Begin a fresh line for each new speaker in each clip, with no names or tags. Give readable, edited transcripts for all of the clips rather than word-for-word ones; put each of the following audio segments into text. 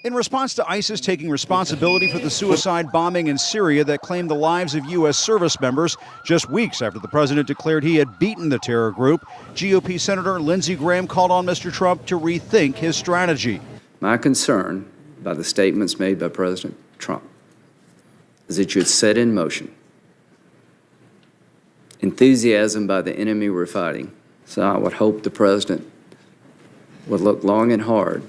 In response to ISIS taking responsibility for the suicide bombing in Syria that claimed the lives of U.S. service members just weeks after the president declared he had beaten the terror group, GOP Senator Lindsey Graham called on Mr. Trump to rethink his strategy.
My concern by the statements made by President Trump is that you had set in motion enthusiasm by the enemy we're fighting. So I would hope the president would look long and hard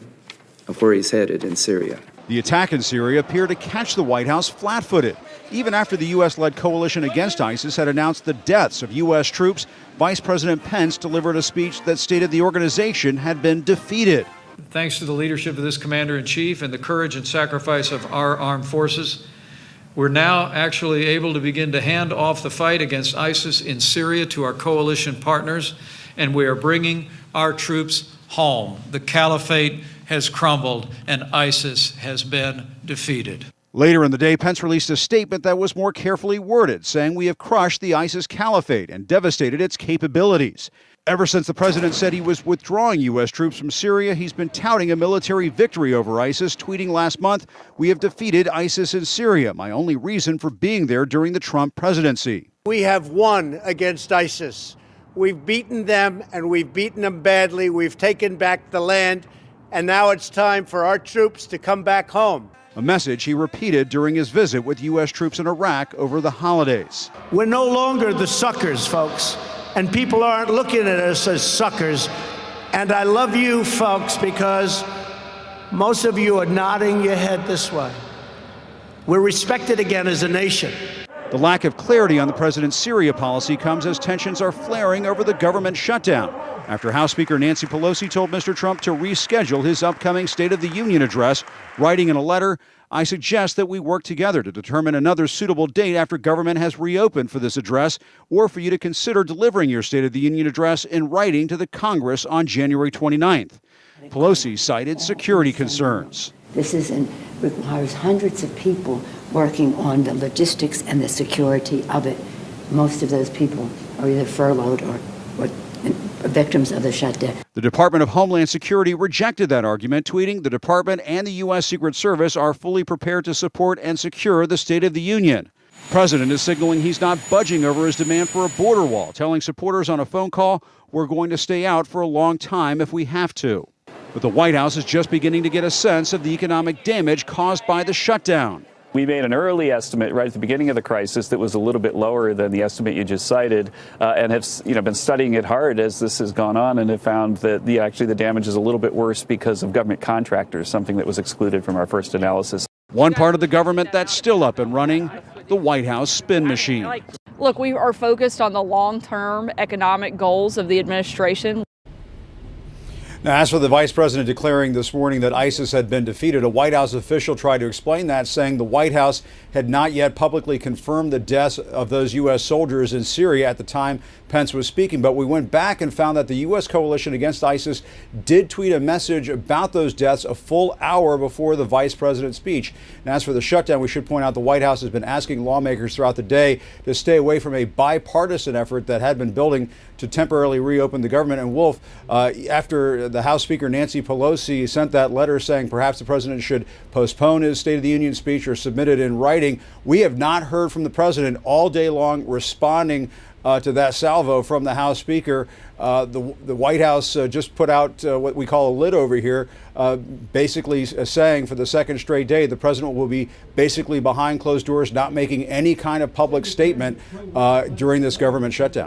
of where he's headed in Syria.
The attack in Syria appeared to catch the White House flat-footed. Even after the U.S.-led coalition against ISIS had announced the deaths of U.S. troops, Vice President Pence delivered a speech that stated the organization had been defeated.
Thanks to the leadership of this commander-in-chief and the courage and sacrifice of our armed forces, we're now actually able to begin to hand off the fight against ISIS in Syria to our coalition partners, and we are bringing our troops home. The caliphate has crumbled and ISIS has been defeated.
Later in the day, Pence released a statement that was more carefully worded, saying we have crushed the ISIS caliphate and devastated its capabilities. Ever since the president said he was withdrawing U.S. troops from Syria, he's been touting a military victory over ISIS, tweeting last month, "We have defeated ISIS in Syria, my only reason for being there during the Trump presidency."
We have won against ISIS. We've beaten them, and we've beaten them badly. We've taken back the land, and now it's time for our troops to come back home.
A message he repeated during his visit with U.S. troops in Iraq over the holidays.
We're no longer the suckers, folks, and people aren't looking at us as suckers. And I love you, folks, because most of you are nodding your head this way. We're respected again as a nation.
The lack of clarity on the president's Syria policy comes as tensions are flaring over the government shutdown, after House Speaker Nancy Pelosi told Mr. Trump to reschedule his upcoming State of the Union address, writing in a letter, "I suggest that we work together to determine another suitable date after government has reopened for this address, or for you to consider delivering your State of the Union address in writing to the Congress on January 29th. Pelosi cited security concerns.
This requires hundreds of people working on the logistics and the security of it. Most of those people are either furloughed or victims of the shutdown.
The Department of Homeland Security rejected that argument, tweeting, "The department and the U.S. Secret Service are fully prepared to support and secure the State of the Union." The president is signaling he's not budging over his demand for a border wall, telling supporters on a phone call, "We're going to stay out for a long time if we have to." But the White House is just beginning to get a sense of the economic damage caused by the shutdown.
We made an early estimate right at the beginning of the crisis that was a little bit lower than the estimate you just cited, and have been studying it hard as this has gone on, and have found that actually the damage is a little bit worse because of government contractors, something that was excluded from our first analysis.
One part of the government that's still up and running, the White House spin machine.
Look, we are focused on the long-term economic goals of the administration.
Now, as for the vice president declaring this morning that ISIS had been defeated, a White House official tried to explain that, saying the White House had not yet publicly confirmed the deaths of those U.S. soldiers in Syria at the time Pence was speaking. But we went back and found that the U.S. coalition against ISIS did tweet a message about those deaths a full hour before the vice president's speech. And as for the shutdown, we should point out the White House has been asking lawmakers throughout the day to stay away from a bipartisan effort that had been building to temporarily reopen the government. And Wolf, after the House Speaker Nancy Pelosi sent that letter saying perhaps the president should postpone his State of the Union speech or submit it in writing, we have not heard from the president all day long responding to that salvo from the House Speaker. The White House just put out what we call a lid over here, basically saying for the second straight day the president will be basically behind closed doors, not making any kind of public statement during this government shutdown.